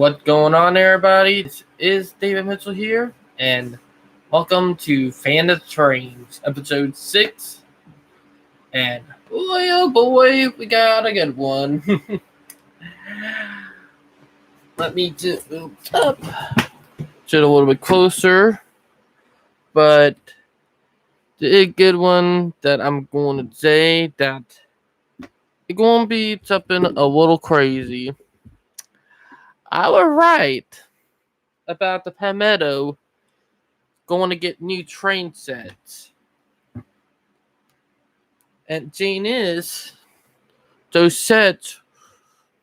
What's going on, everybody? This is David Mitchell here, and welcome to Fan of Trains, episode 6. And boy, oh boy, we got a good one. Let me just move up, sit a little bit closer, but the good one that I'm going to say that it's going to be something a little crazy. I was right about the Palmetto going to get new train sets. And Jane is, those sets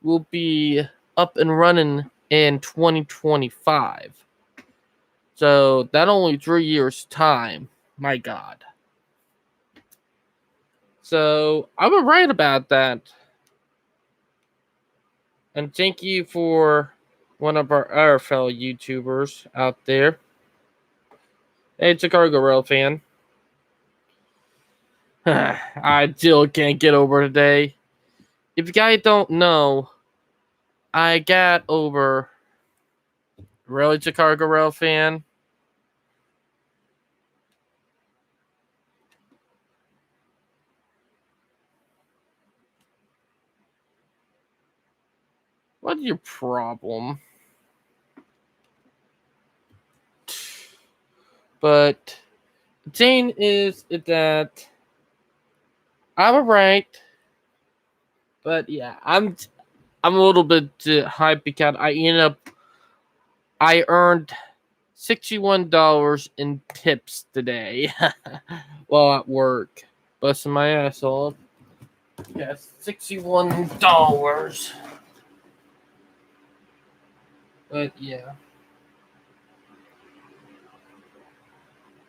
will be up and running in 2025. So that only 3 years time. My God. So I was right about that. And thank you for one of our other fellow YouTubers out there. Hey, it's a Cargo Rail fan. I still can't get over today. If you guys don't know, I got over. Really, Chicago Rail fan? What's your problem? But the thing is that I'm right. But yeah, I'm a little bit hyped because I earned $61 in tips today while at work, busting my ass off. Yes, $61. But yeah,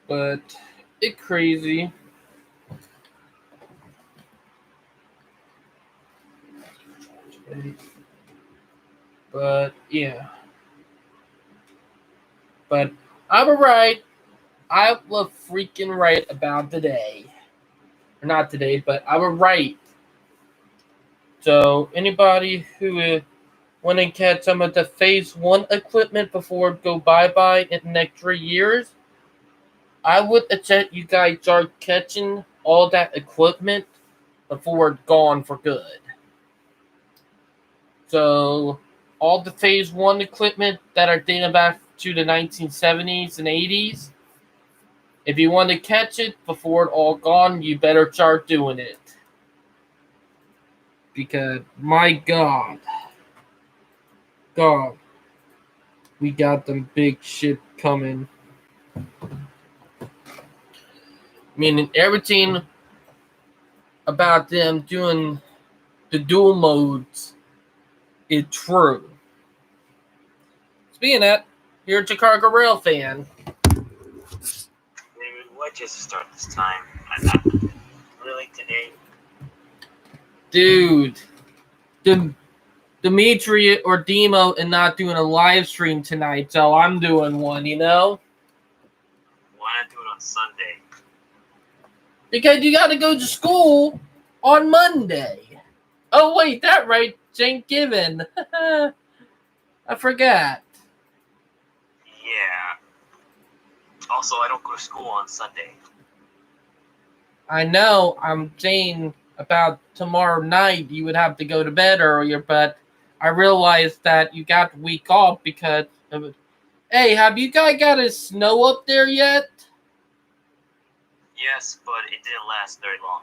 but it's crazy. But yeah, but I'm right. I was freaking right about today. Or not today, but I was right. So anybody who want to catch some of the phase 1 equipment before it go bye-bye in the next 3 years, I would suggest you guys start catching all that equipment before it's gone for good. So all the phase 1 equipment that are dating back to the 1970s and 80s, if you want to catch it before it's all gone, you better start doing it. Because, my God, we got them big shit coming. Meaning everything about them doing the dual modes is true. Speaking of that, you're a Chicago Rail fan. David, what just start this time? I'm not really today. Dude, Dimitri or Demo and not doing a live stream tonight, so I'm doing one, you know? Why not do it on Sunday? Because you gotta go to school on Monday. Oh, wait, that right, Thanksgiving. I forgot. Yeah. Also, I don't go to school on Sunday. I know, I'm saying about tomorrow night you would have to go to bed earlier, but I realized that you got the week off because of it. Hey, have you guys got a snow up there yet? Yes, but it didn't last very long.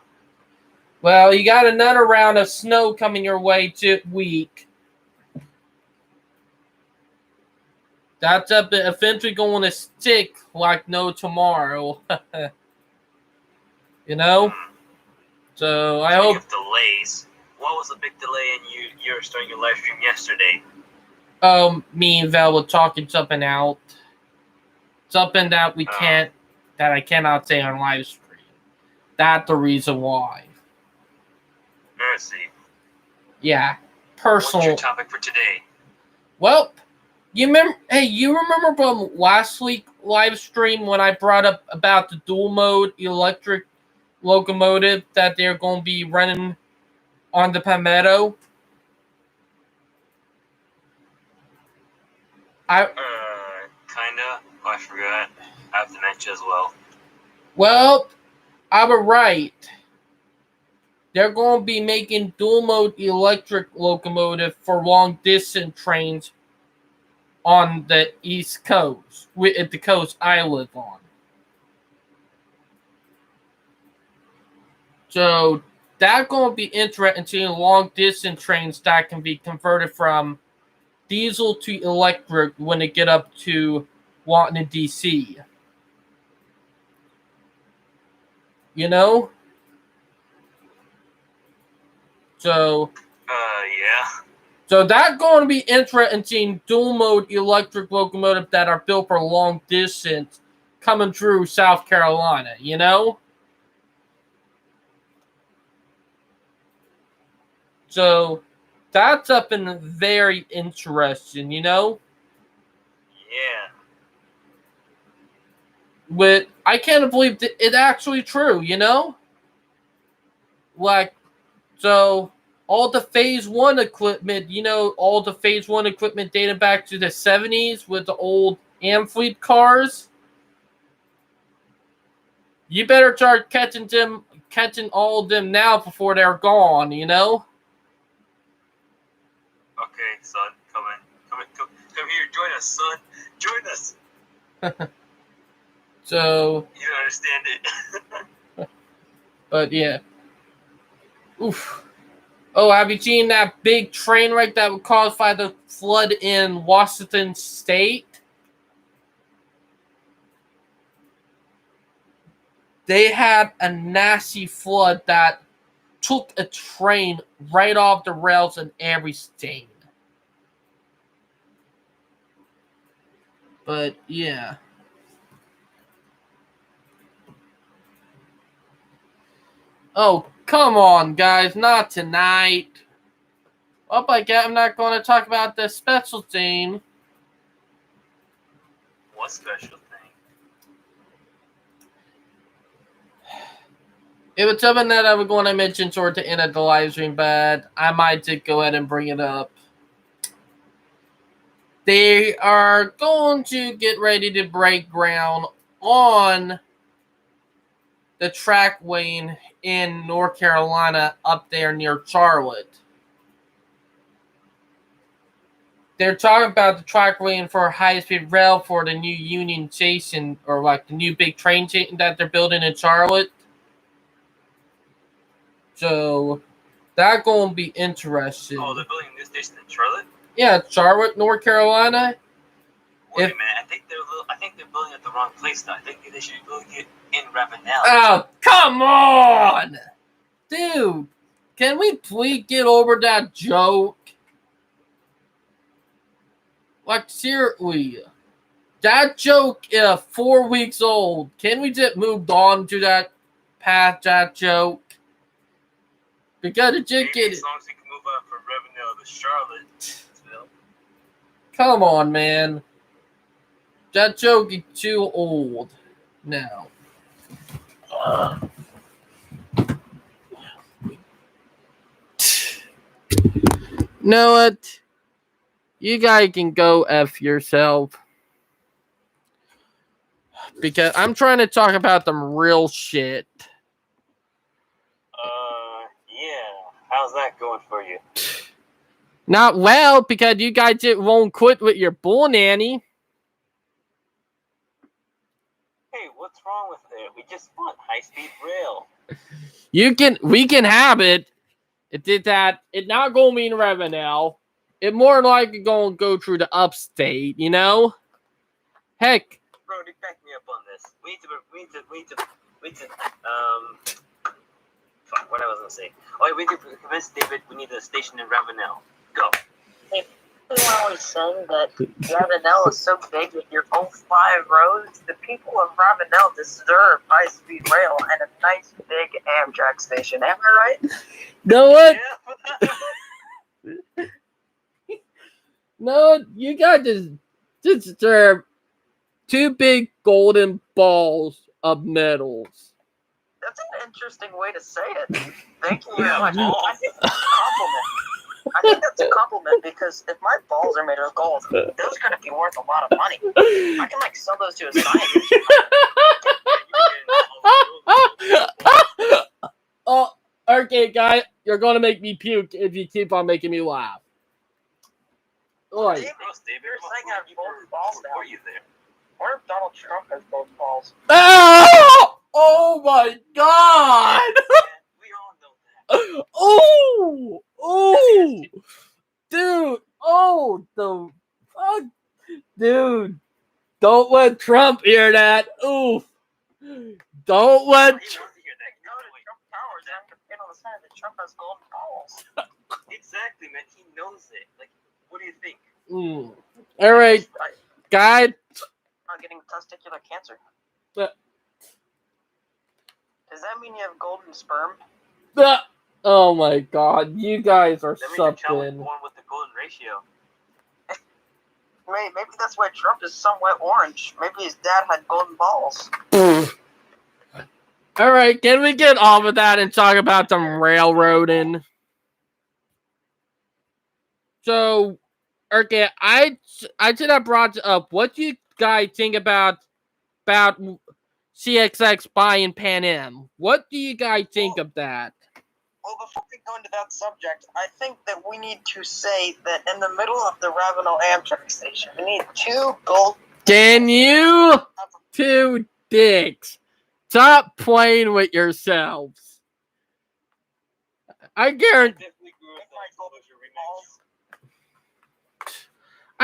Well, you got another round of snow coming your way this week. That's eventually going to stick like no tomorrow. You know? So I hope. Speaking of delays, what was the big delay in you starting your live stream yesterday? Me and Val were talking something out. Something that that I cannot say on live stream. That's the reason why. Mercy. Yeah, personal. What's your topic for today? Well, you remember from last week live stream when I brought up about the dual mode electric locomotive that they're going to be running on the Palmetto? Kinda. Oh, I forgot. I have dementia as well. Well, I was right. They're going to be making dual mode electric locomotive for long distance trains on the East Coast, at the coast I live on. So that's going to be interesting seeing long distance trains that can be converted from diesel to electric when they get up to Washington, D.C. You know? So Yeah. So that's going to be interesting seeing dual mode electric locomotives that are built for long distance coming through South Carolina, you know? So that's something very interesting, you know? Yeah. But I can't believe that it's actually true, you know? Like, so all the phase one equipment, you know, all the phase one equipment dating back to the 70s with the old Amfleet cars. You better start catching all of them now before they're gone, you know? Okay, son, come here, join us, son, join us. So, You don't understand it. but yeah. Oof. Oh, have you seen that big train wreck that was caused by the flood in Washington State? They had a nasty flood that took a train right off the rails and everything. But yeah. Oh, come on, guys, not tonight. Oh, I guess I'm not going to talk about the special thing. What special thing? It was something that I was going to mention toward the end of the live stream, but I might just go ahead and bring it up. They are going to get ready to break ground on the trackway in North Carolina up there near Charlotte. They're talking about the trackway for high-speed rail for the new Union Station, or like the new big train station that they're building in Charlotte. So that's going to be interesting. Oh, they're building a new station in Charlotte? Yeah, Charlotte, North Carolina. Wait a minute, I think they're building it the wrong place though. I think they should be building it in Ravenel. Oh, come on! Dude, can we please get over that joke? Like, seriously. That joke is 4 weeks old. Can we just move on to that past that joke? Because it just Maybe as long as we can move on from Ravenel to Charlottesville. Come on, man. That joke is too old now. Know what? You guys can go F yourself. Because I'm trying to talk about some real shit. Yeah. How's that going for you? Not well, because you guys just won't quit with your bull nanny. Hey, what's wrong with it? We just want high-speed rail. We can have it. It did that. It's not going to be in Ravenel. It more likely going to go through the upstate, you know? Heck. Brody, back me up on this. We need to, fuck, what I was going to say. Oh, we need to convince David we need a station in Ravenel. Go. Hey, people are always saying that Ravenel is so big with your own 5 roads. The people of Ravenel deserve high-speed rail and a nice big Amtrak station. Am I right? Know what? Yeah. No, you guys just deserve 2 big golden balls of medals. That's an interesting way to say it. Thank you Yeah, very much. balls. I think it's a compliment. I think that's a compliment because if my balls are made of gold, those are gonna be worth a lot of money. I can like sell those to a scientist. Oh, okay, guy, you're gonna make me puke if you keep on making me laugh. Oi. David, you're saying I have gold balls now. What if Donald Trump has gold balls? Oh! Oh my god! We all know that. Oh! Oh! Dude! Oh, the fuck? Dude! Don't let Trump hear that. Oof! Don't let. Go to Trump Towers and get on the side that Trump has gold balls. Exactly, man. He knows it. Like, what do you think? All right, guy. Not getting testicular cancer. But- Does that mean you have golden sperm? Oh my god, you guys are That means your child was something. born with the golden ratio. Maybe that's why Trump is somewhat orange. Maybe his dad had golden balls. All right, can we get off of that and talk about some railroading? So, okay, I should have brought up what do you guys think about CXX buying Pan Am? What do you guys think of that? Well, before we go into that subject, I think that we need to say that in the middle of the Ravenel Amtrak station, we need two gold. Can you two dicks stop playing with yourselves? I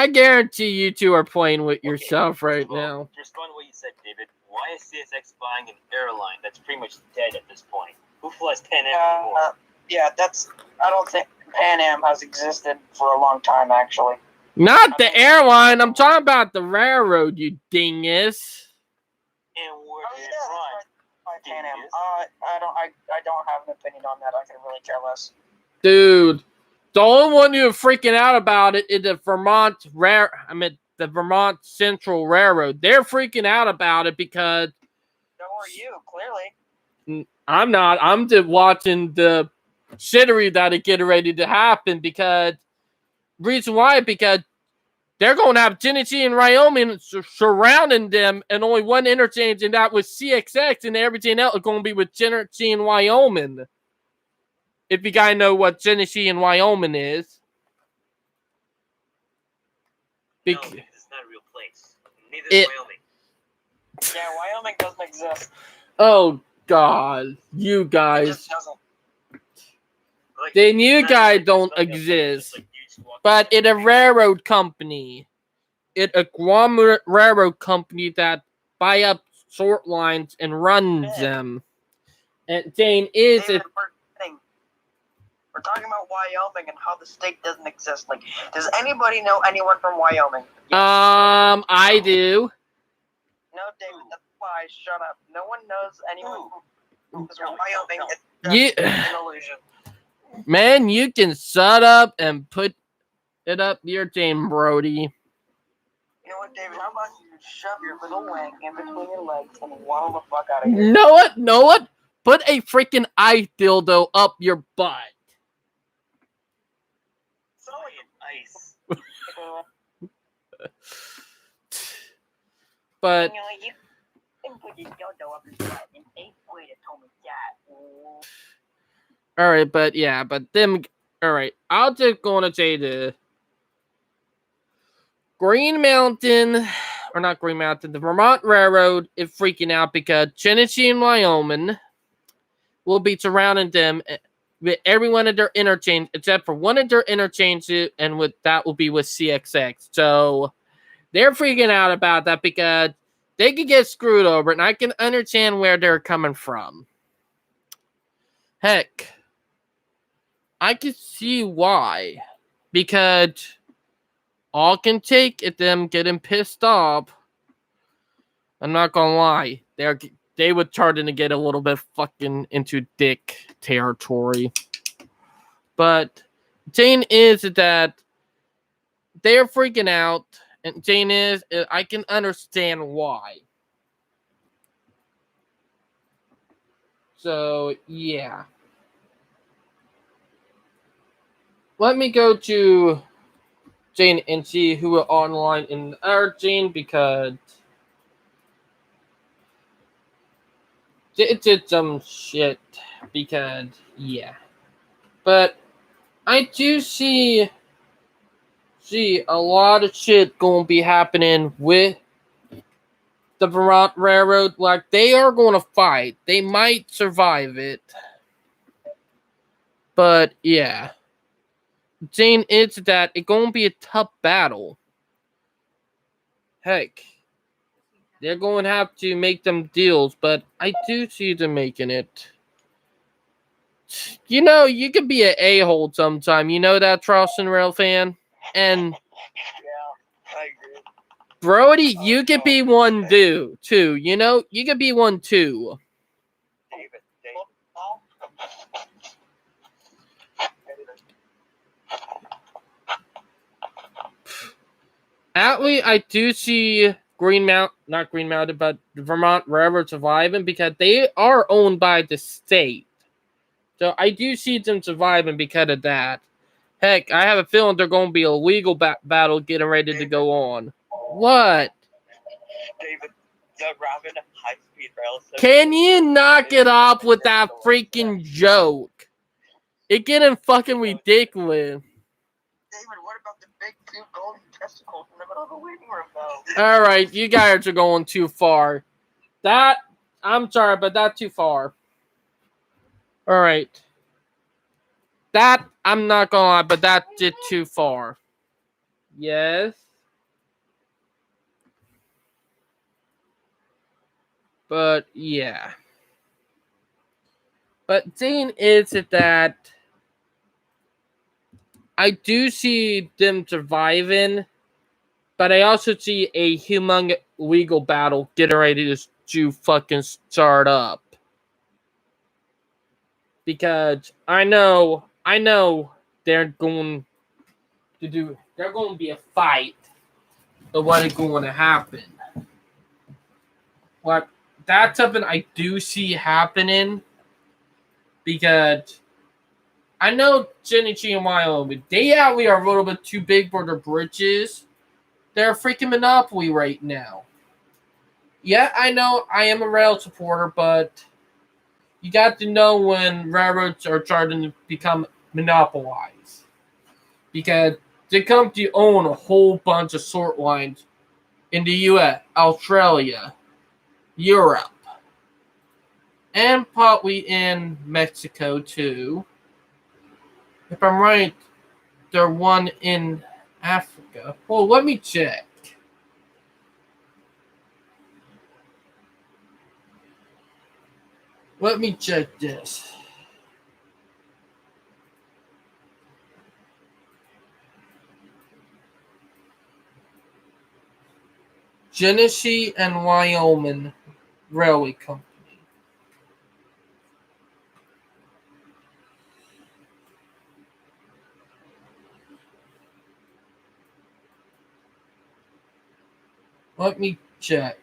guarantee you two are playing with yourself right now. To respond to what you said, David, why is CSX buying an airline that's pretty much dead at this point? Who flies Pan Am anymore? Yeah, I don't think Pan Am has existed for a long time, actually. Not the airline. I'm talking about the railroad, you dingus. And where did it That's run? right. Pan Am. I don't have an opinion on that. I can really care less. Dude, the only one who are freaking out about it is the the Vermont Central Railroad. They're freaking out about it because So are you, clearly. I'm not. I'm just watching the shittery that is getting ready to happen because reason why because they're going to have Tennessee and Wyoming surrounding them and only one interchange and that was CXX and everything else is going to be with Tennessee and Wyoming. If you guys know what Tennessee and Wyoming is. No, it's not a real place. Neither is Wyoming. Yeah, Wyoming doesn't exist. Oh, God. You It guys. just doesn't. Like, Then you it's not guys like don't there's nothing else, exist. just, like, you just walk But in it's a railroad company. It's a conglomerate railroad company that buy up short lines and runs them. And Jane is David, it. we're talking about Wyoming and how the state doesn't exist. Like, does anybody know anyone from Wyoming? I do. No, David, that's why. Shut up. No one knows anyone from Wyoming. You, It's an illusion. man, you can shut up and put it up your Jane Brody. You know what, David? How about you shove your little wang in between your legs and waddle the fuck out of here? Know what? Put a freaking ice dildo up your butt. Solid ice. But You know, you can put your dildo up his butt and ain't way to tell me that. all right, but them. All right, I'll just gonna say the Green Mountain, or not Green Mountain, the Vermont Railroad is freaking out because Tennessee and Wyoming will be surrounding them with every one of their interchange except for one of their interchanges, and with that will be with CXX. So they're freaking out about that because they could get screwed over, and I can understand where they're coming from. Heck, I can see why. Because all can take is them getting pissed off. I'm not gonna lie. They would starting to get a little bit fucking into dick territory. But Jane is that they're freaking out. And Jane is, I can understand why. So, yeah. let me go to Jane and see who are online in our Jane because it did some shit because yeah. But I do see a lot of shit gonna be happening with the Vermont Railroad. Like they are gonna fight. They might survive it. But yeah. Jane, it's that it's gonna be a tough battle. Heck. They're going to have to make them deals, but I do see them making it. You know, you could be an a-hole sometime. You know that, Charleston Rail fan? And Yeah, I agree. Brody, you could be one too. You know, you could be one too. David. At least I do see not Green Mountain, but the Vermont Railroad surviving because they are owned by the state. So I do see them surviving because of that. Heck, I have a feeling they're going to be a legal battle getting ready to go on. What? David, the Robin high-speed rail system. Can you knock it off with that freaking joke? It's getting fucking ridiculous. David, what about the big two golden testicles in the middle of the waiting room, though? Alright, you guys are going too far. I'm sorry, but that's too far. Alright. That, I'm not gonna lie, but that's just too far. Yes. But, yeah. But thing is that I do see them surviving, but I also see a humongous legal battle getting ready to fucking start up. Because I know they're going to be a fight of what is going to happen. Like, that's something I do see happening because I know Genesee and Wyoming, they actually are a little bit too big for their britches. They're a freaking monopoly right now. Yeah, I know I am a rail supporter, but you got to know when railroads are starting to become monopolized. Because they come to own a whole bunch of sort lines in the US, Australia, Europe, and probably in Mexico too. If I'm right, there's one in Africa. Well, let me check. Let me check this. Genesee and Wyoming Railway Company. Let me check.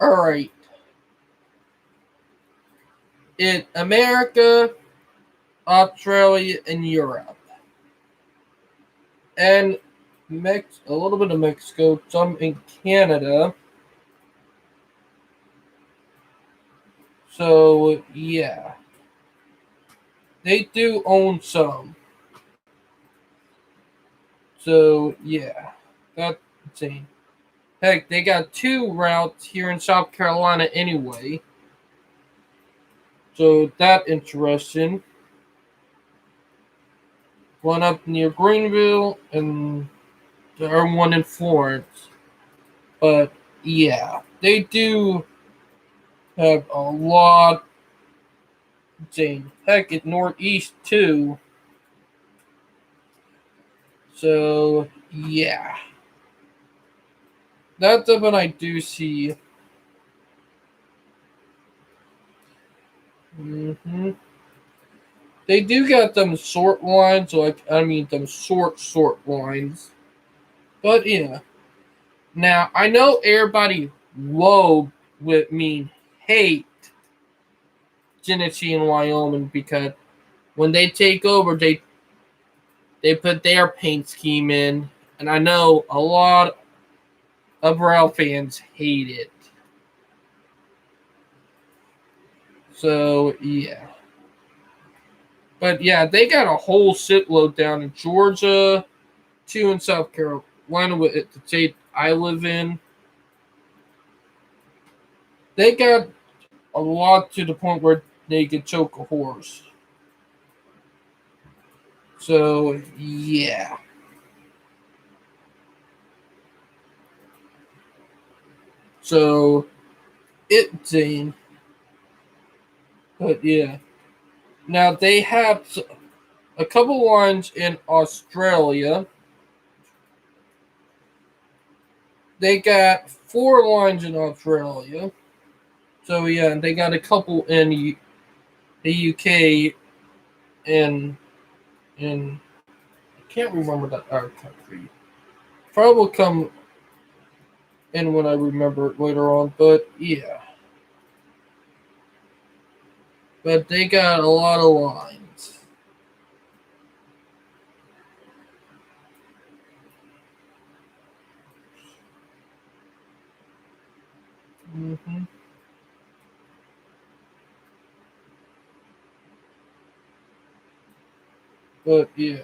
Alright. In America, Australia, and Europe. And a little bit of Mexico, some in Canada. So, yeah. They do own some. So, yeah. That's insane. Heck, they got 2 routes here in South Carolina anyway. So, that's interesting. One up near Greenville and the other one in Florence. But, yeah. They do have a lot. Insane. Heck, it's Northeast too. So, yeah. That's what I do see. They do got them sort lines, them sort lines. But, yeah. Now, I know everybody low with me hate Genesee and Wyoming because when they take over, they put their paint scheme in, and I know a lot of Rail fans hate it. So yeah, but yeah, they got a whole shitload down in Georgia, 2 in South Carolina, with the state I live in. They got a lot to the point where they could choke a horse. So yeah. So it's insane. But yeah. Now they have a couple lines in Australia. They got 4 lines in Australia. So yeah, they got a couple in the UK and in I can't remember that other country. Probably will come in when I remember it later on, but yeah. But they got a lot of lines. hmm But yeah,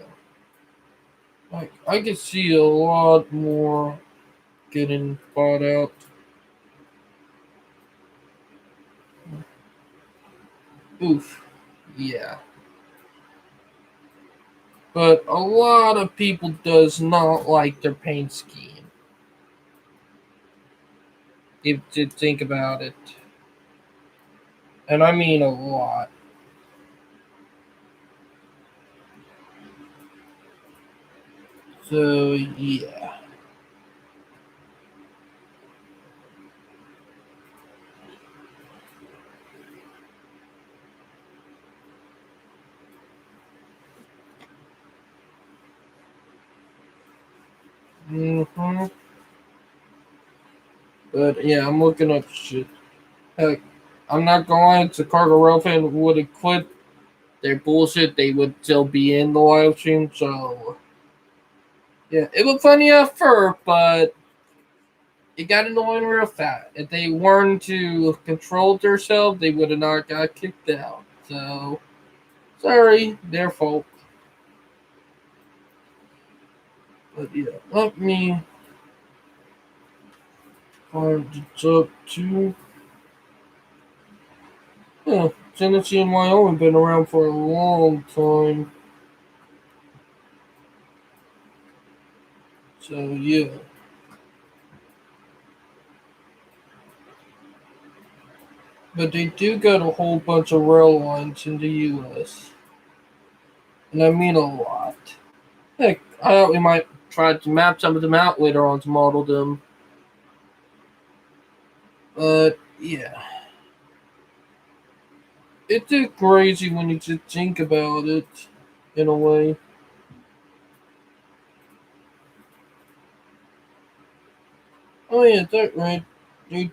like I could see a lot more getting bought out. Oof, yeah. But a lot of people does not like their paint scheme. If you think about it, and I mean a lot. So yeah. hmm But yeah, I'm looking up shit. Heck, I'm not gonna lie, it's a Cargo Rail fan would have quit their bullshit, they would still be in the live stream. So yeah, it was funny at first, but it got annoying real fast. If they weren't to control themselves, they would have not got kicked out. So sorry, their fault. But yeah, let me find it up to. Yeah, Tennessee and Wyoming been around for a long time. So yeah. But they do got a whole bunch of rail lines in the US. And I mean a lot. Heck, I thought we might try to map some of them out later on to model them. But yeah. It's crazy when you just think about it in a way. Oh yeah, that's right. They,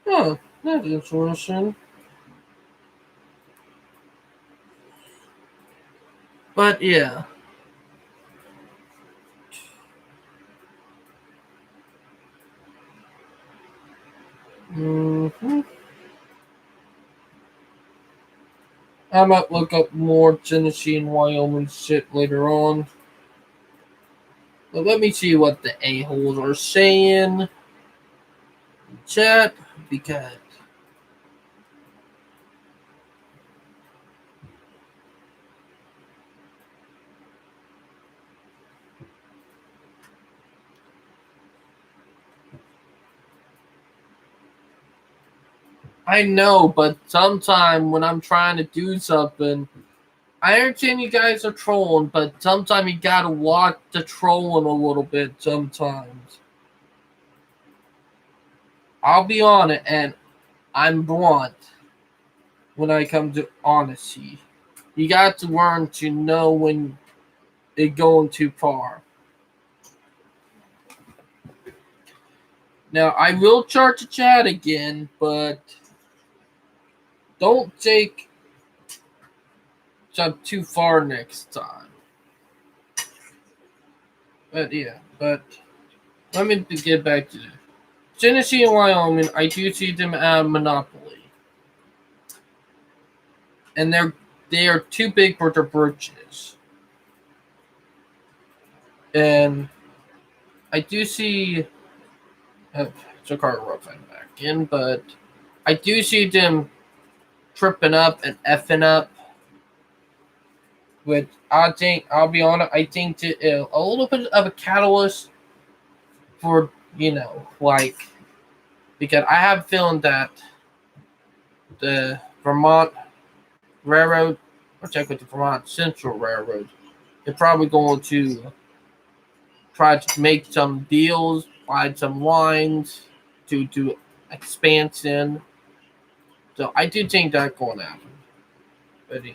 huh, that's interesting. But yeah. hmm I might look up more Tennessee and Wyoming shit later on. But let me see what the a-holes are saying in chat because I know, but sometime when I'm trying to do something, I understand you guys are trolling, but sometimes you gotta watch the trolling a little bit sometimes. I'll be on it, and I'm blunt when I come to honesty. You got to learn to know when it's going too far. Now, I will charge the chat again, but don't take jump too far next time. But yeah, but let me get back to this. Tennessee and Wyoming, I do see them at Monopoly. And they are too big for their britches. And I do see Chicago Rough back in, but I do see them tripping up and effing up. Which I think, I'll be honest, I think a little bit of a catalyst for, like, because I have a feeling that the Vermont Railroad, or check with the Vermont Central Railroad, they're probably going to try to make some deals, buy some lines to do expansion. So I do think that's going to happen. But yeah.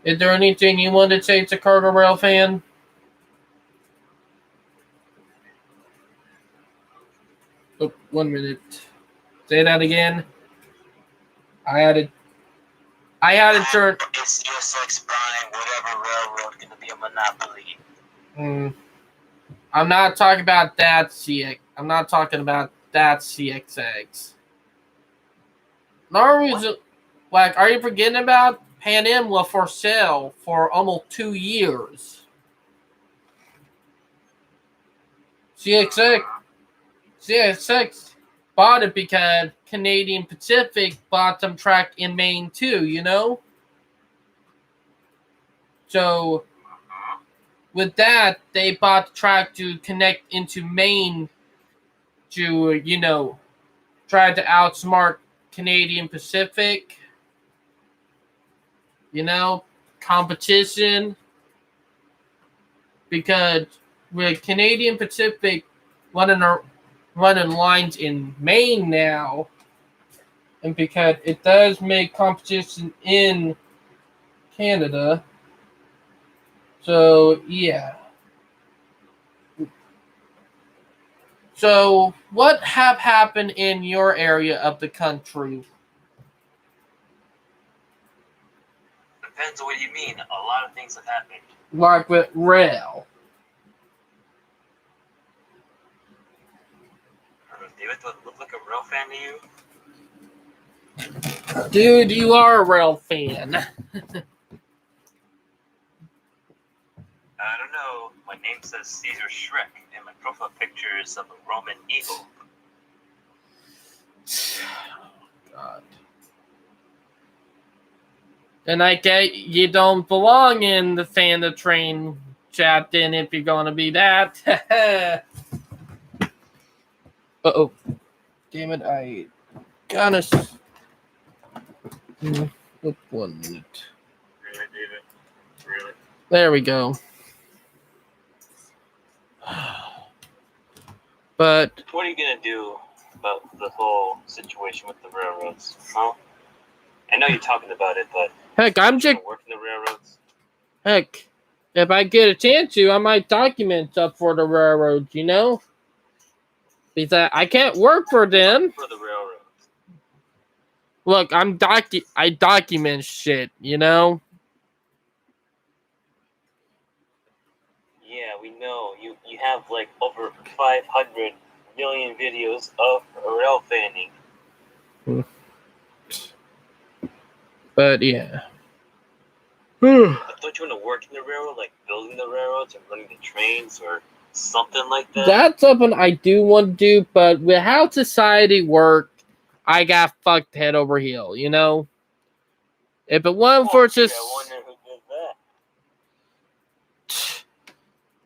Is there anything you want to say to Cargo Rail fan? Oh, 1 minute. Say that again. I had to turn. Is CSX buying whatever railroad going to be a monopoly? I'm not talking about that CX. I'm not talking about that CXX. No reason. Like, are you forgetting about Pan Am was for sale for almost 2 years? CXX bought it because Canadian Pacific bought some track in Maine too, So with that, they bought the track to connect into Maine to, try to outsmart Canadian Pacific. Competition. Because with Canadian Pacific running lines in Maine now, and because it does make competition in Canada. So, yeah. So, what have happened in your area of the country? Depends on what you mean. A lot of things have happened. Like with rail. David, do I look like a rail fan to you? Dude, you are a rail fan. I don't know. My name says Caesar Shrek, and my profile picture is of a Roman eagle. God. And I get you don't belong in the fan of train chat then if you're going to be that. Uh-oh. Damn it, I gotta... 1 minute. Really, David? Really? There we go. But... What are you going to do about the whole situation with the railroads? Huh? I know you're talking about it, but... Heck, I'm just... working the railroads? Heck, if I get a chance to, I might document stuff for the railroads, Because I can't work for them. For the railroads. Look, I document shit, Yeah, we know. You have like over 500 million videos of rail fanning. But yeah. But don't you want to work in the railroad, like building the railroads or running the trains or something like that? That's something I do want to do, but with how society works, I got fucked head over heel, If it wasn't for just... I wonder who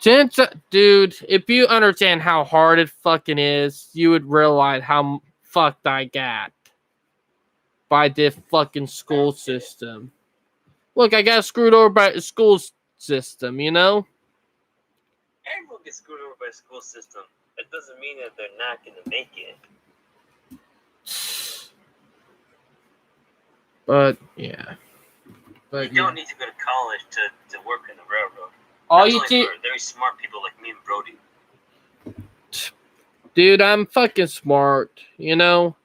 did that. Dude, if you understand how hard it fucking is, you would realize how fucked I got by this fucking school system. Look, I got screwed over by the school system, Everyone gets screwed over by the school system. That doesn't mean that they're not going to make it. But, yeah. You don't need to go to college to work in the railroad. All That's you only do... for very smart people like me and Brody. Dude, I'm fucking smart, you know?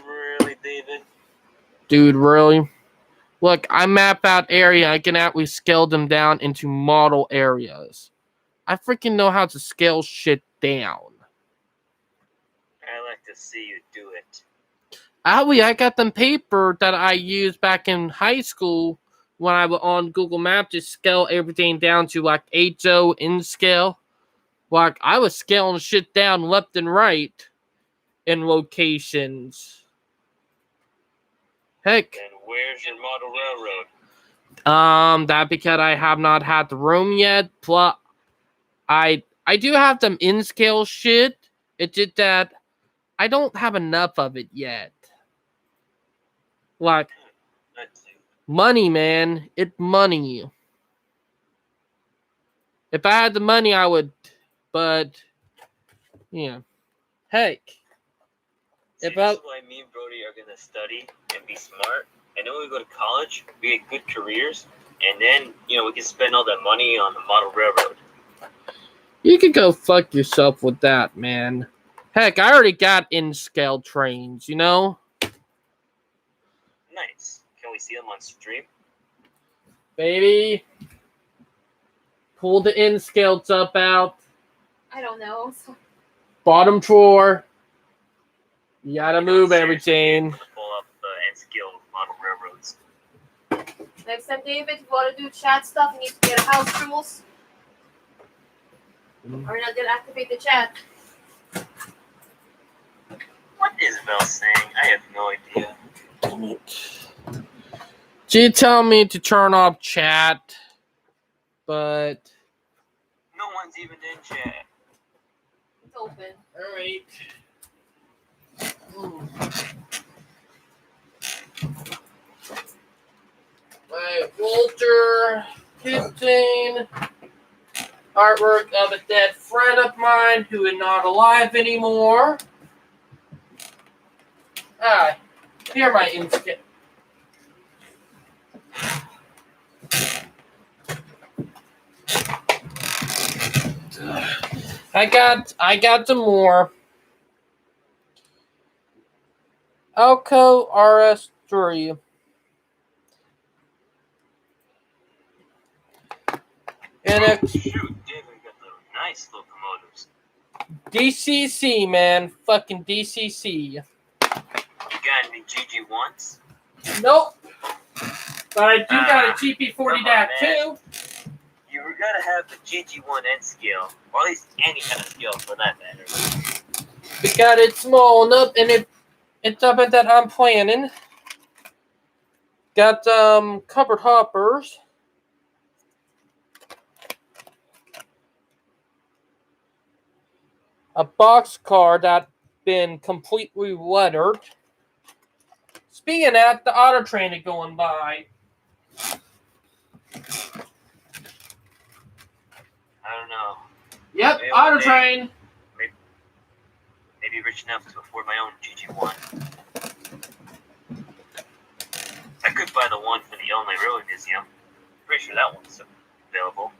Really, David? Dude, really? Look, I map out area. I can actually scale them down into model areas. I freaking know how to scale shit down. I like to see you do it. I got them paper that I used back in high school when I was on Google Maps to scale everything down to like HO in scale. Like, I was scaling shit down left and right in locations. Heck. And where's your model railroad? That because I have not had the room yet. Plus, I do have them in scale shit. It's just that I don't have enough of it yet. Like, Let's see. money, man. It's money. If I had the money, I would. But, yeah. Heck. See, If this I, is why me and Brody are gonna study and be smart. And then when we go to college, we get good careers, and then we can spend all that money on the model railroad. you could go fuck yourself with that, man. Heck, I already got in scale trains, you know? Nice. Can we see them on stream? Baby. Pull the in scale up out. I don't know. Bottom drawer. You gotta You know, move seriously, everything. I'm gonna pull up and scale model railroads. Next time, David, if you want to do chat stuff, you need to get house rules. Or you're not gonna activate the chat. What is Val saying? I have no idea. She told me to turn off chat, but No one's even in chat. It's open. alright. Alright, Walter 15. Artwork of a dead friend of mine who is not alive anymore. Here my instant. I got some more. Alco RS3. And it's Shoot, David got the nice locomotives. DCC, man. Fucking DCC. You got any GG1s? Nope. But I do got a GP40-2. You gotta have the GG1 N scale, or at least any kind of scale for that matter. Because it's small enough and it's something that I'm planning. Got covered hoppers. A box car that's been completely lettered. Speaking of that, the auto train is going by. I don't know. Yep, Maybe auto one day. train. Maybe rich enough to afford my own GG1. I could buy the one for the Illinois Railway Museum. Pretty sure that one's available.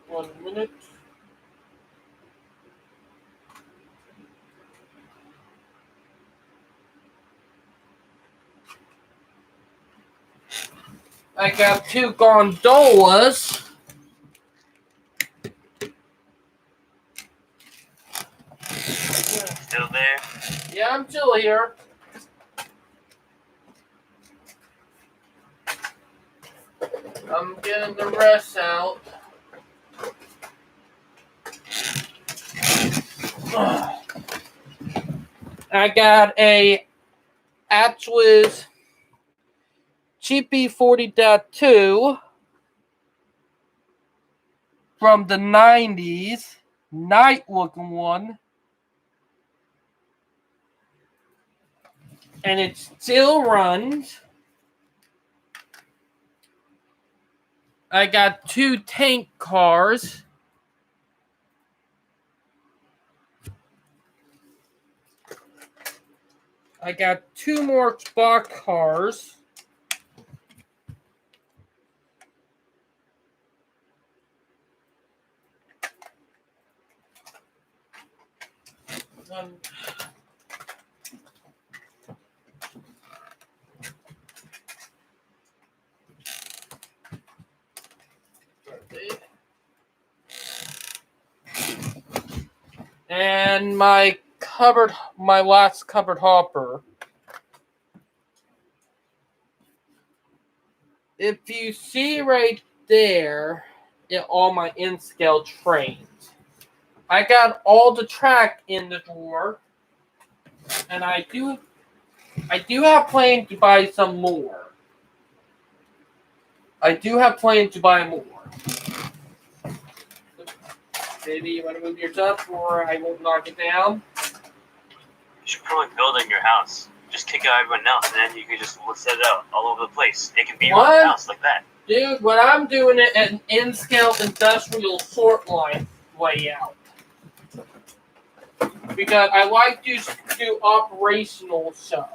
One minute. I got 2 gondolas. Still there? Yeah, I'm still here. I'm getting the rest out. I got a Atwiz GP40.2 from the 90s. Nice looking one. And it still runs. I got 2 tank cars. I got 2 more spot cars. And my last covered hopper. If you see right there, all my N-scale trains, I got all the track in the drawer, and I do have plans to buy some more. I do have plans to buy more. Baby, you want to move your stuff, or I won't knock it down? You should probably build it in your house. Just kick out everyone else, and then you can just set it out all over the place. It can be around the house like that. Dude, what I'm doing it at an N-scale industrial sort line layout. Because I like to do operational stuff.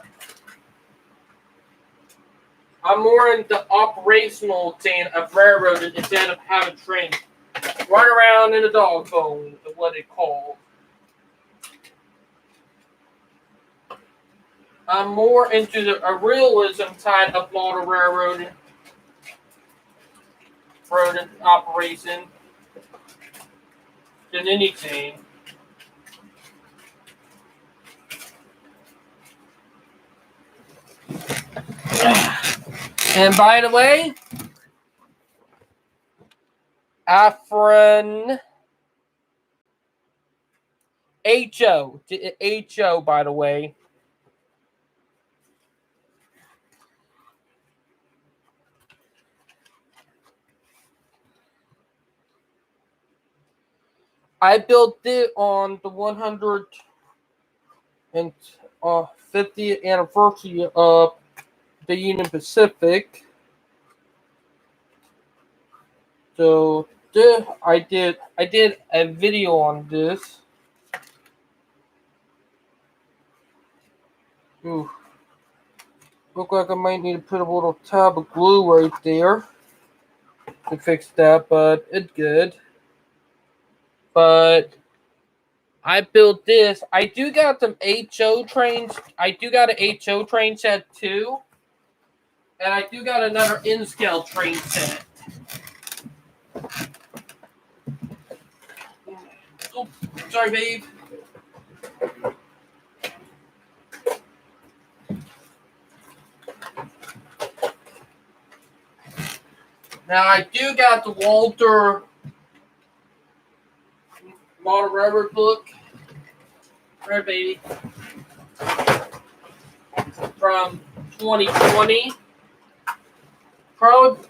I'm more into operational thing of railroading instead of having trains run around in a dog bone, is what it's called. I'm more into the realism side of model railroading operation than anything. And by the way, Afrin HO, by the way. I built it on the 150th anniversary of the Union Pacific. So I did a video on this. Ooh. Look like I might need to put a little tab of glue right there to fix that, but it's good. But I built this. I do got some HO trains. I do got an HO train set too. And I do got another N-scale train set. Oh, sorry, babe. Now I do got the Walter Model Railroad book. Right, baby. From 2020. Probably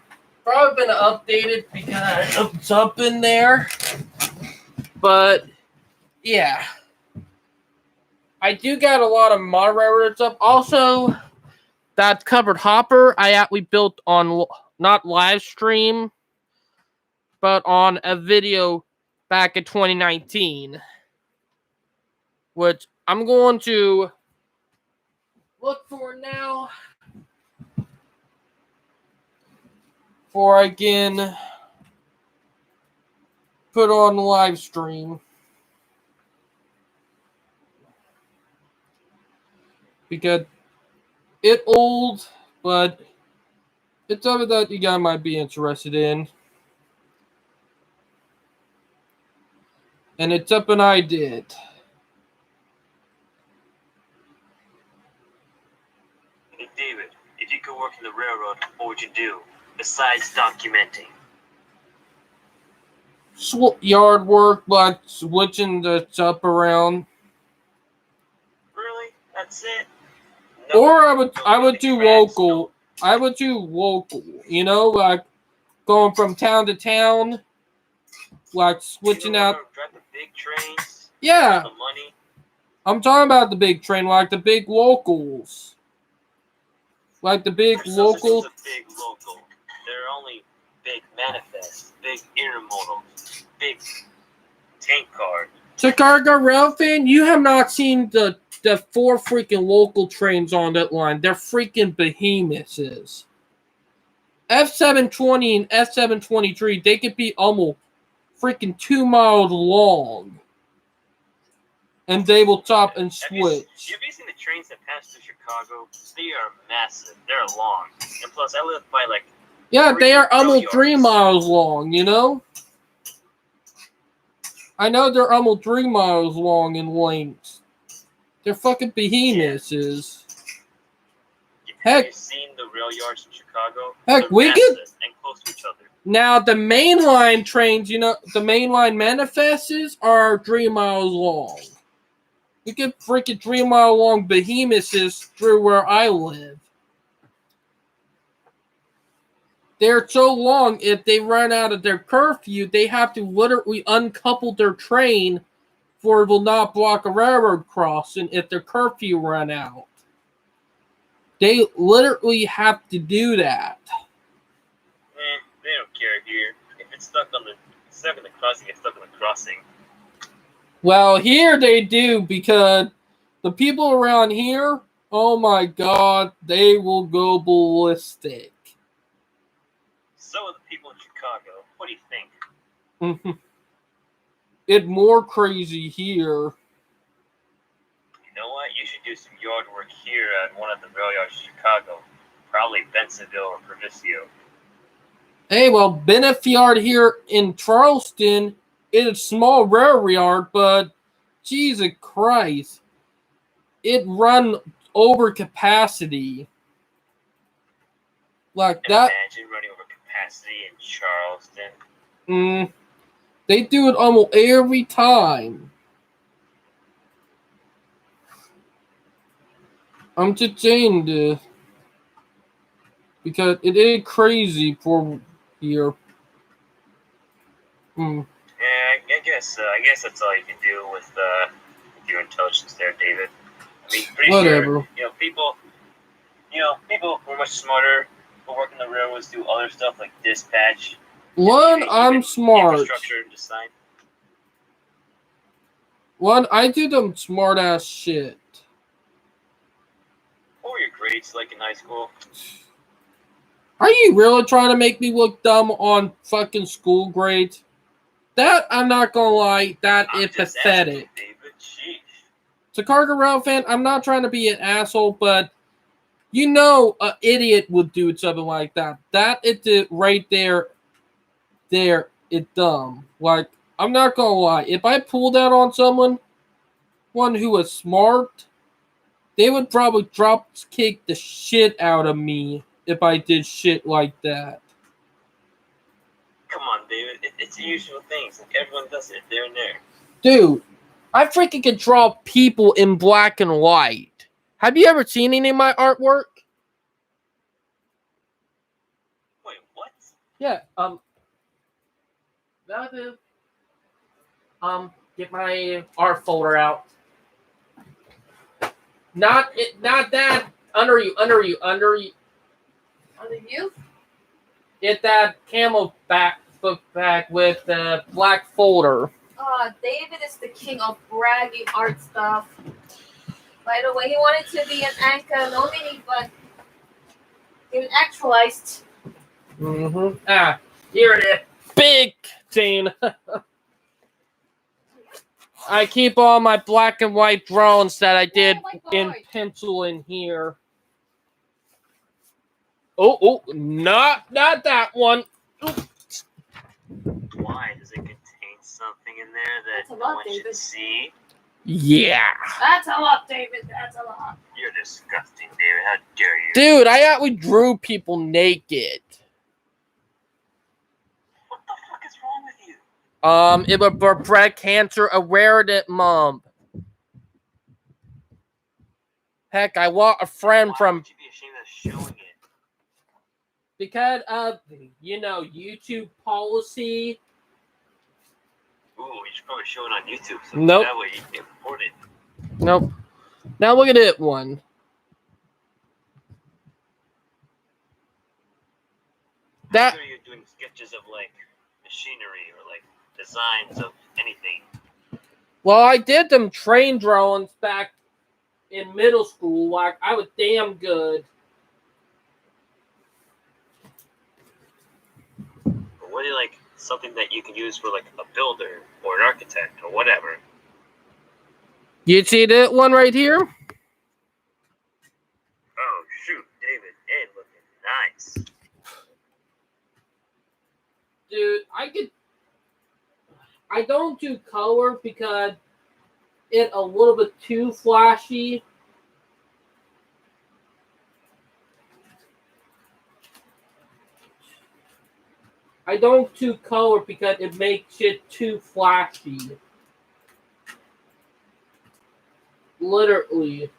been updated because it's up in there. But yeah. I do got a lot of model railroads up. Also, that covered hopper we built on not live stream, but on a video back in 2019, which I'm going to look for now before I can put on live stream. Because it's old, but it's something that you guys might be interested in. And it's something I did. Hey, David, if you could work in the railroad, what would you do besides documenting? Yard work, like switching the stuff around. Really? That's it? No, Or I would do local. I would do local. You know, like going from town to town, like switching out. Drive the big trains. Yeah. The money. I'm talking about the big train, like the big locals. Like the big local. There's a big local. They're only big manifest, big intermodal, big tank car. Chicago Rail fan, you have not seen the 4 freaking local trains on that line. They're freaking behemoths. F720 and F723, they could be almost freaking 2 miles long. and they will stop and Have you switch. seen the trains that pass through Chicago? They are massive. They're long. And plus, I live by like Yeah, they are 3 rail almost 3 yards. miles long, you know? I know they're almost 3 miles long in length. They're fucking behemoths. Have Heck, you seen the rail yards in Chicago? Heck, They're we massive could- and close to each other. now the mainline trains, you know, the mainline manifests are 3 miles long. We get freaking 3 mile long behemoths through where I live. They're so long, if they run out of their curfew, they have to literally uncouple their train for it will not block a railroad crossing if their curfew run out. They literally have to do that. They don't care here. If it's stuck in the crossing, it's stuck in the crossing. Well, here they do, because the people around here, oh my god, they will go ballistic. So are the people in Chicago. What do you think? It's more crazy here. You know what? You should do some yard work here at one of the rail yards in Chicago. Probably Bensonville or Provicio. Hey, well, Benefiard here in Charleston is a small rail yard, but Jesus Christ, it run over capacity. Like that. Imagine running over capacity in Charleston. They do it almost every time. I'm just saying this because it is crazy for here. Yeah, I guess that's all you can do with your intelligence there, David. I mean, pretty Whatever. sure, people who are much smarter who work in the railroads do other stuff like dispatch. One, maybe I'm even smart. Infrastructure design. One, I do them smart ass shit. What were your grades like in high school? Are you really trying to make me look dumb on fucking school grades? That, I'm not gonna lie, that I'm is just pathetic. asking, David. Sheesh. So, Cargo Rail fan, I'm not trying to be an asshole, but you know an idiot would do something like that. That is it right there. There, it's dumb. Like, I'm not gonna lie. If I pulled that on someone, one who was smart, they would probably drop kick the shit out of me if I did shit like that. Come on, David. It's the usual things. Like everyone does it there and there. Dude, I freaking can draw people in black and white. Have you ever seen any of my artwork? Wait, what? Yeah, that is, get my art folder out. Not that, under you. Under you? Get that camel book back with the black folder. David is the king of bragging art stuff. By the way, he wanted to be an anchor, no mini, but didn't actualized. Here it is. Big scene. I keep all my black and white drawings that I did in pencil in here. Oh, not that one. Why? Does it contain something in there That's that a no lot, one should David. see? Yeah. That's a lot, David. That's a lot. You're disgusting, David. How dare you? Dude, I actually drew people naked. What the fuck is wrong with you? It was for breast cancer awareness month. Heck, I want a friend Why from would you be ashamed of showing it? because of YouTube policy. Ooh, you should probably show it on YouTube so Nope. that way you can report it. Nope. Now look at it one. I'm sure you're doing sketches of like machinery or like designs of anything. Well, I did them train drawings back in middle school. Like, I was damn good. But what do you like something that you can use for like a builder or an architect or whatever? You see that one right here? Oh shoot, David, it looking nice. Dude, I don't do color because it's a little bit too flashy. I don't do color because it makes it too flashy. Literally.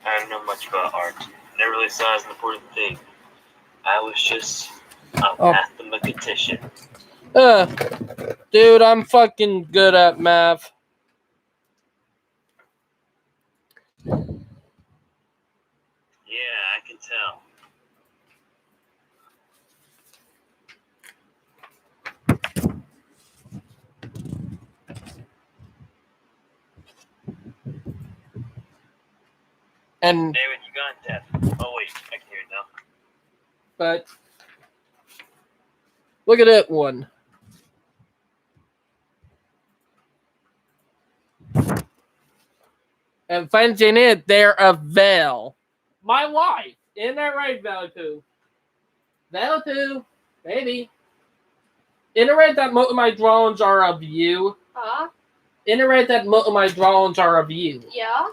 I don't know much about art. Never really saw it as an important thing. I was just a mathematician. Dude, I'm fucking good at math. Yeah, I can tell. And David, you got deaf. Oh wait, I can hear it now. but look at that one. And finding it, they're a Val. My wife. Isn't that right, Val2? Val2, baby. Isn't it right that most of my drawings are of you? Huh? Isn't it right that most of my drawings are of you? Yeah.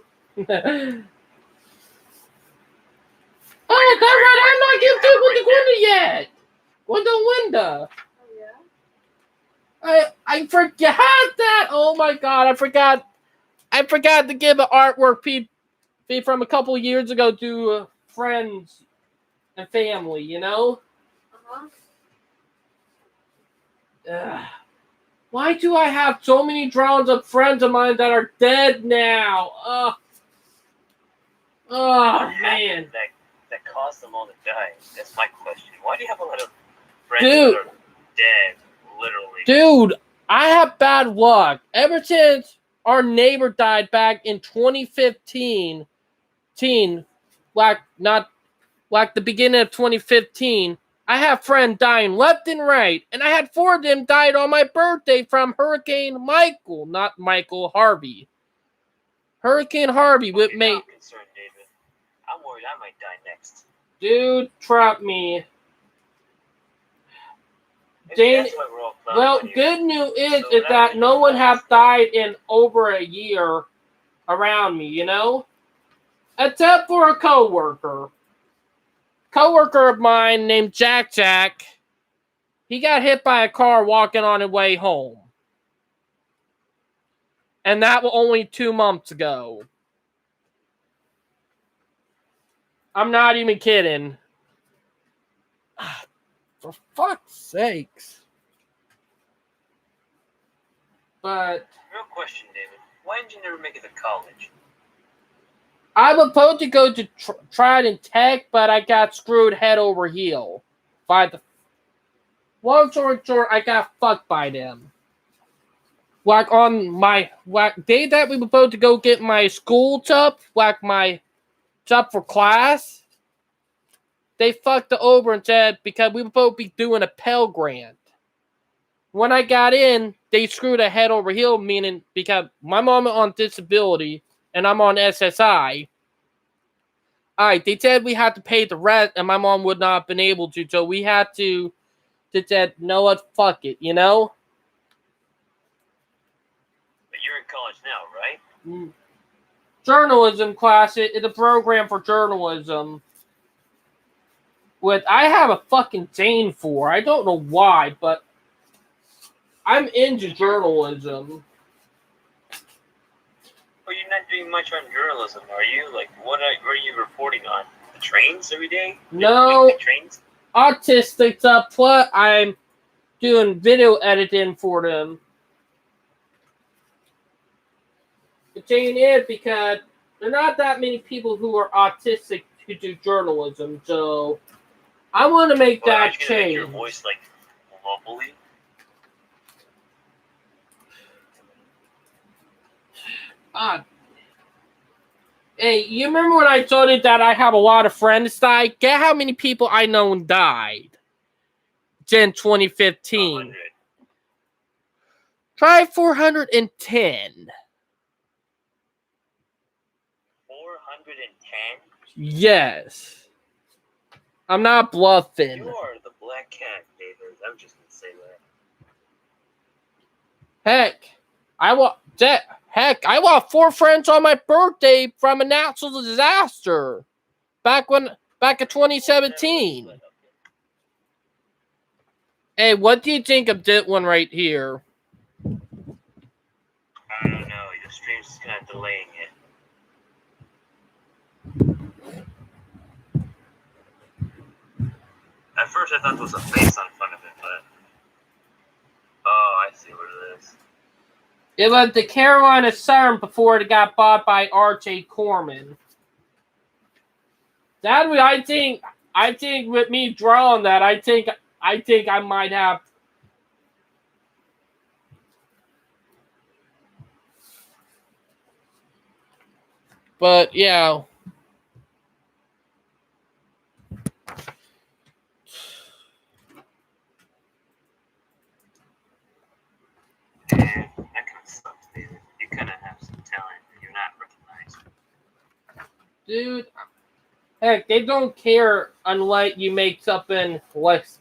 Oh, that's right. I'm not giving you with the window yet. Window. Oh yeah. I forgot that. Oh my god, I forgot to give an artwork fee from a couple years ago to friends and family, you know? Uh-huh. Why do I have so many drawings of friends of mine that are dead now? What Man. happened that caused them all to die? That's my question. Why do you have a lot of friends Dude. that are dead, literally? Dude, I have bad luck. Ever since our neighbor died back in 2015, like the beginning of 2015, I have friends dying left and right, and I had 4 of them died on my birthday from Hurricane Michael, not Michael Harvey. Hurricane Harvey Okay, with now me. I'm concerned, David. I'm worried I might die next. Dude, trust me. Maybe Jane, that's why we're all clowning well, on you. good news is So that no one has died in over a year around me, you know? Except for a coworker. Coworker of mine named Jack. He got hit by a car walking on his way home. And that was only 2 months ago. I'm not even kidding. For fuck's sakes. But Real question, David. Why did you never make it to college? I was supposed to go to Trident Tech, but I got screwed head over heel by the. Long story short, I got fucked by them. Like on my day that we were supposed to go get my school stuff, like my stuff for class, they fucked it over and said because we were supposed to be doing a Pell Grant. When I got in, they screwed a head over heel, meaning because my mom is on disability and I'm on SSI. Alright, they said we had to pay the rest, and my mom would not have been able to, so we had to said, no, what, fuck it, you know? But you're in college now, right? Journalism class, it's a program for journalism. What I have a fucking Zane for. I don't know why, but I'm into journalism. Well, you're not doing much on journalism, are you? Like, what are you reporting on? The trains every day? No. The trains? Autistic stuff, plus I'm doing video editing for them. The thing is, because there are not that many people who are autistic who do journalism, so I want to make that change. Make your voice, like, globally? Hey, you remember when I told you that I have a lot of friends die? Guess how many people I know died in 2015? 100. Try 410. 410? Yes. I'm not bluffing. You are the black cat, David. I'm just gonna say that. I lost 4 friends on my birthday from a natural disaster. Back in 2017. Hey, what do you think of this one right here? I don't know. Your stream's just kind of delaying it. At first, I thought there was a face on front of it, but oh, I see what it is. It was the Carolina Sun before it got bought by R.J. Corman. That way, I think with me drawing that, I think I might have. But yeah. Yeah, that kind of sucks, David. You kind of have some talent and you're not recognized. Dude, heck, they don't care unless you make something less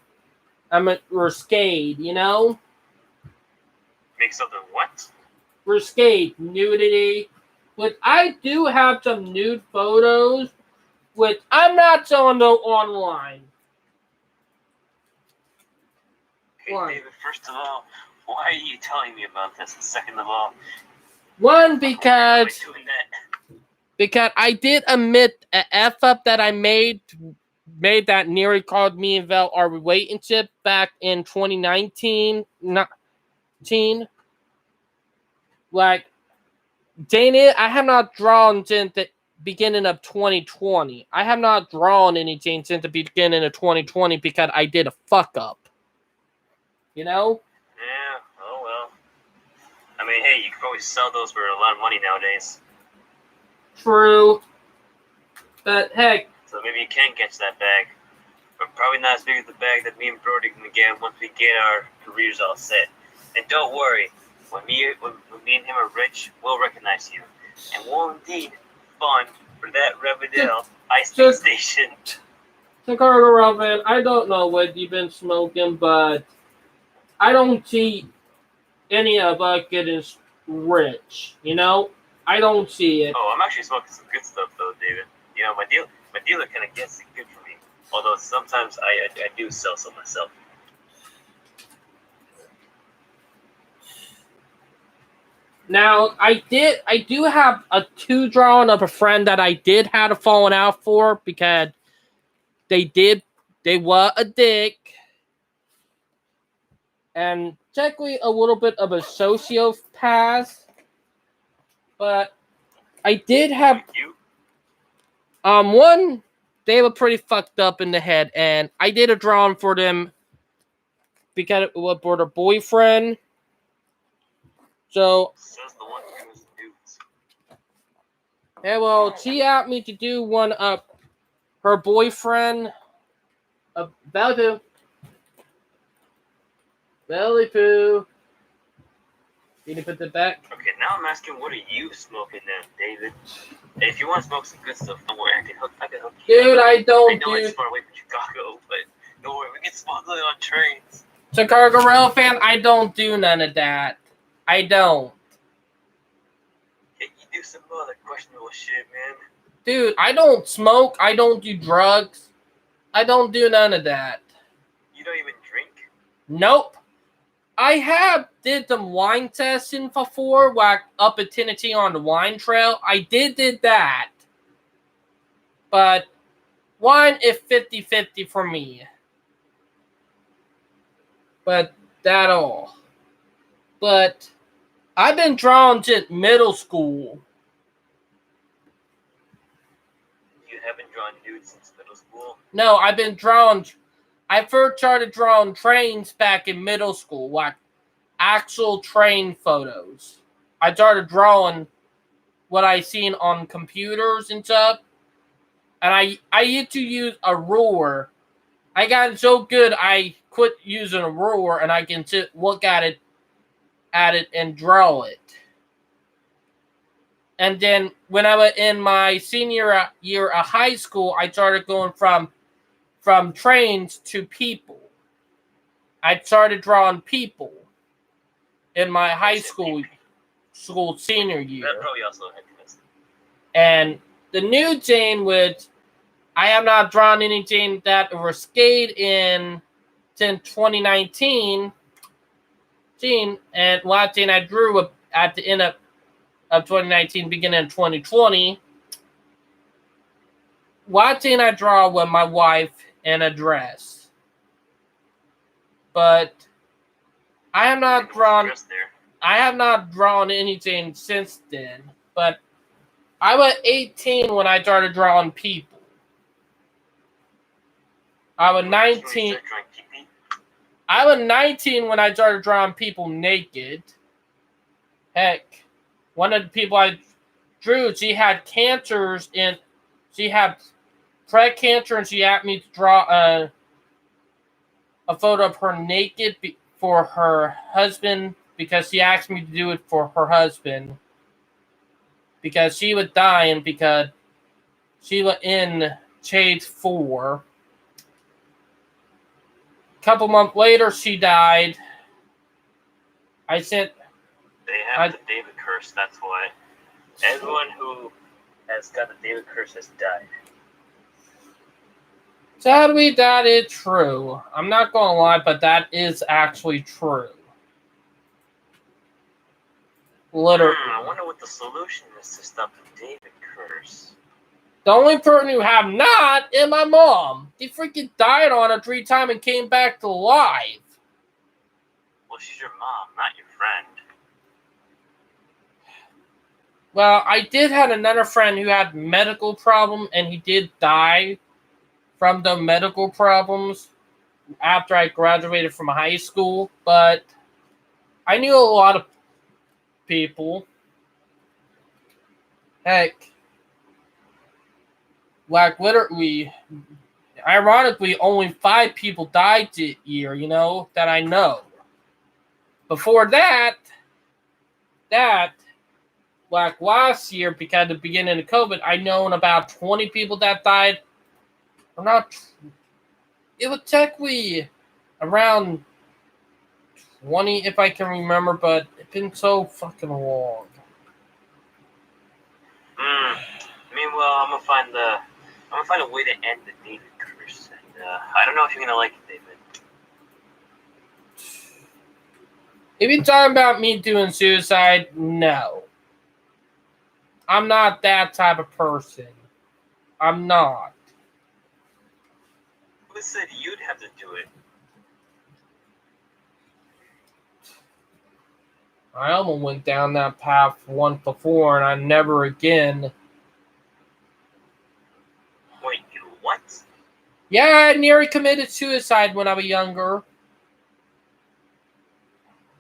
risque, you know? Make something what? Risque, nudity. But I do have some nude photos, which I'm not showing them online. Hey, Why? David, first of all, why are you telling me about this? And second of all, One, why am I because doing that? I did admit a F up that I made that nearly called me and Val our relationship back in 2019. Like, Dana, I have not drawn since the beginning of 2020. I have not drawn anything since the beginning of 2020 because I did a fuck up. You know? Yeah, oh well. I mean, hey, you could probably sell those for a lot of money nowadays. True. But heck, So maybe you can catch that bag. But probably not as big as the bag that me and Brody can get once we get our careers all set. And don't worry, when me and him are rich, we'll recognize you. And we'll indeed fund for that Revendell high-speed station. Chicago man, I don't know what you've been smoking, but I don't see any of us getting rich, you know? I don't see it. Oh, I'm actually smoking some good stuff though, David. You know, my dealer kind of gets it good for me. Although sometimes I do sell some myself. Now, I do have a 2 drawing of a friend that I did have a falling out for because they were a dick. And technically a little bit of a sociopath. But I did have You? one, they were pretty fucked up in the head, and I did a drawing for them because it was for their boyfriend. So, Says the one who knows dudes. yeah, well, she asked me to do one of her boyfriend. Belly poo. Need to put that back. Okay, now I'm asking, what are you smoking then, David? And if you want to smoke some good stuff, don't worry, I can hook you. Dude, I I don't know do it's far away from Chicago, but don't worry, we can smuggle it on trains. Chicago Rail fan. I don't do none of that. I don't. Yeah, you do some other questionable shit, man. Dude, I don't smoke. I don't do drugs. I don't do none of that. You don't even drink? Nope. I have did some wine testing before, like up at Tennessee on the wine trail. I did that. But wine is 50-50 for me. But that all. But I've been drawn since middle school. You haven't drawn nudes since middle school? No, I've been drawn. I first started drawing trains back in middle school, like actual train photos. I started drawing what I seen on computers and stuff. And I used to use a ruler. I got so good I quit using a ruler and I can look at it at it and draw it. And then when I was in my senior year of high school, I started going from trains to people. I started drawing people in my high school senior year. That probably also had this. And the new Jane, which I have not drawn any Jane that were skate in since 2019. And last Jane I drew at the end of 2019, beginning of 2020. Watching I draw with my wife in a dress. But I have not drawn anything since then. But I was 18 when I started drawing people. I was 19. I was 19 when I started drawing people naked. Heck, one of the people I drew, she had cancers and she had breast cancer, and she asked me to draw a photo of her naked for her husband, because she asked me to do it for her husband, because she was dying because she was in stage 4. A couple months later, she died. I sent. They have the David curse. That's why everyone who has got the David curse has died. Sadly, that is true. I'm not going to lie, but that is actually true. Literally. I wonder what the solution is to stop the David curse. The only person who have not is my mom. She freaking died on her 3 times and came back to life. Well, she's your mom, not your friend. Well, I did have another friend who had medical problem, and he did die from the medical problems after I graduated from high school. But I knew a lot of people. Heck, like literally, ironically, only 5 people died this year, that I know. Before that, like last year, because of the beginning of COVID, I known about 20 people that died. Or not. It was technically around 20, if I can remember, but it's been so fucking long. Meanwhile, I'm gonna find a way to end the David curse, and I don't know if you're gonna like it, David. If you're talking about me doing suicide, no. I'm not that type of person. I'm not. Who said you'd have to do it? I almost went down that path once before, and I never again. Wait, you what? Yeah, I nearly committed suicide when I was younger.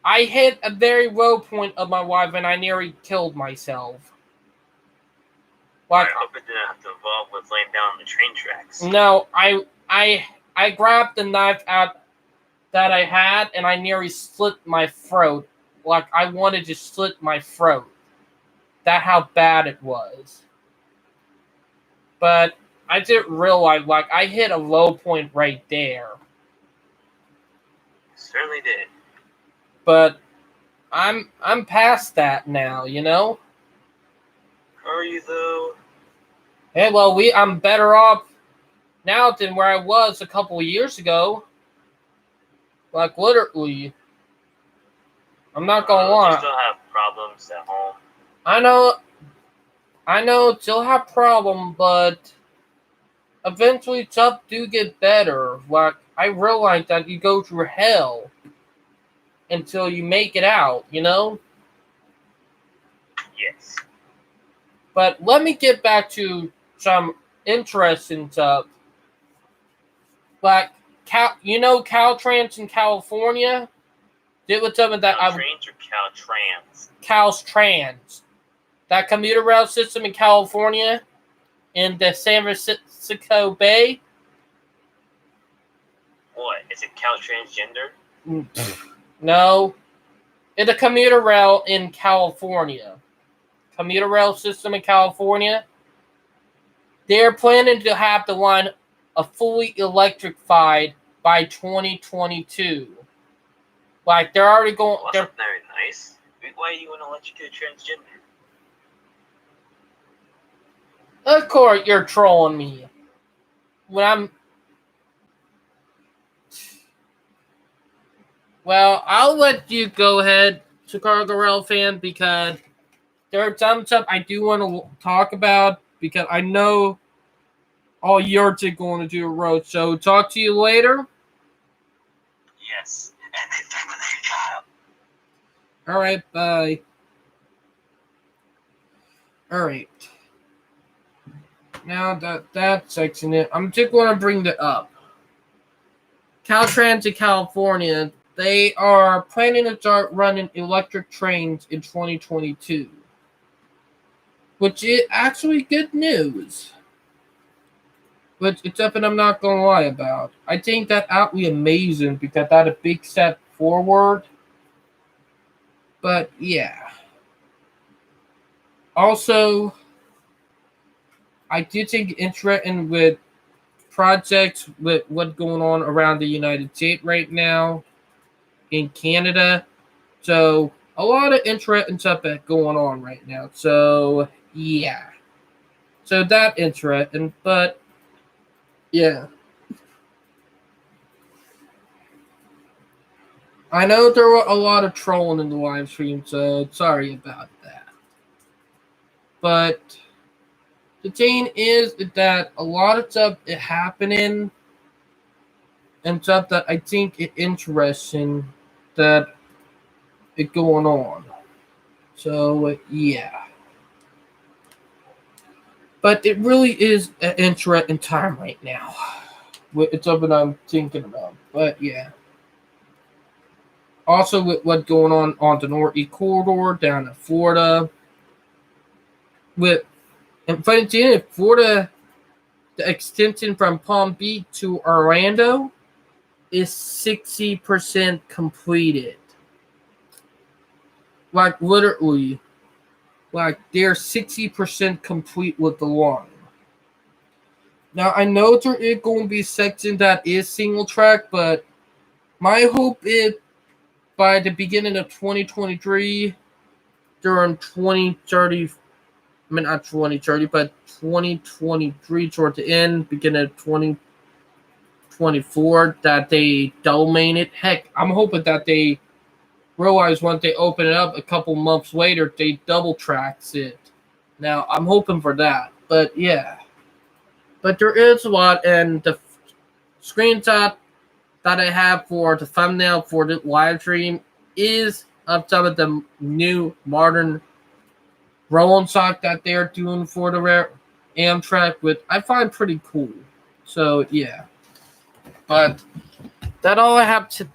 I hit a very low point of my life, and I nearly killed myself. Like, I hope it didn't have to involve with laying down on the train tracks. No, I grabbed the knife out that I had, and I nearly slit my throat. Like, I wanted to slit my throat. That's how bad it was. But I didn't realize, like, I hit a low point right there. Certainly did. But I'm past that now, Are you though? Hey, well, I'm better off now than where I was a couple of years ago. Like, literally. I'm not gonna lie. You still have problems at home. I know, still have problems, but eventually stuff do get better. Like, I realize that you go through hell until you make it out, Yes. But let me get back to some interesting stuff. Like, Caltrans in California? Did with something that Caltrans or Caltrans? Caltrans. That commuter rail system in California, in the San Francisco Bay. What? Is it Caltransgender? No. in the commuter rail in California. Commuter rail system in California. They're planning to have the line a fully electrified by 2022. Like they're already going. Well, that's not very nice. Why do you want to electrocute transgender? Of course, you're trolling me. Well, I'll let you go ahead, Chicago Rail fan, because there's some stuff I do want to talk about because I know all you're going to do a road. So talk to you later. Yes, and they terminate child. All right, bye. All right. Now that section it, I'm just going to bring that up. Caltrans in California, they are planning to start running electric trains in 2022, which is actually good news. But it's something I'm not going to lie about. I think that would be amazing because that's a big step forward. But yeah. Also, I do think interesting with projects with what's going on around the United States right now in Canada. So a lot of interesting stuff that's going on right now. So yeah. So that interesting, but yeah. I know there were a lot of trolling in the live stream, so sorry about that. But the thing is that a lot of stuff is happening and stuff that I think is interesting that is going on. So, yeah. But it really is an interesting time right now. It's something I'm thinking about. But, yeah. Also, with what's going on the Northeast Corridor down in Florida. And in Florida, the extension from Palm Beach to Orlando is 60% completed. Like literally, like they're 60% complete with the line. Now I know there is going to be a section that is single track, but my hope is by the beginning of 2023, during 2030. I mean, not 2030, but 2023 toward the end, beginning of 2024, that they domain it. Heck, I'm hoping that they realize once they open it up a couple months later, they double tracks it. Now, I'm hoping for that. But yeah. But there is a lot, and the screenshot that I have for the thumbnail for the live stream is of some of the new modern rolling stock that they're doing for the Amtrak, which I find pretty cool. So yeah. But that's all I have to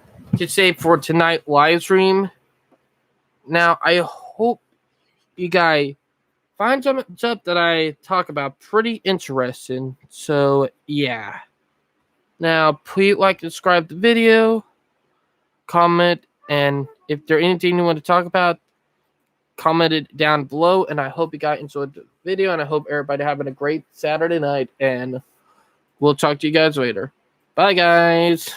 say for tonight live stream. Now I hope you guys find some stuff that I talk about pretty interesting. So yeah. Now please like and subscribe to the video, comment, and if there's anything you want to talk about, comment it down below. And I hope you guys enjoyed the video, and I hope everybody having a great Saturday night, and we'll talk to you guys later. Bye guys.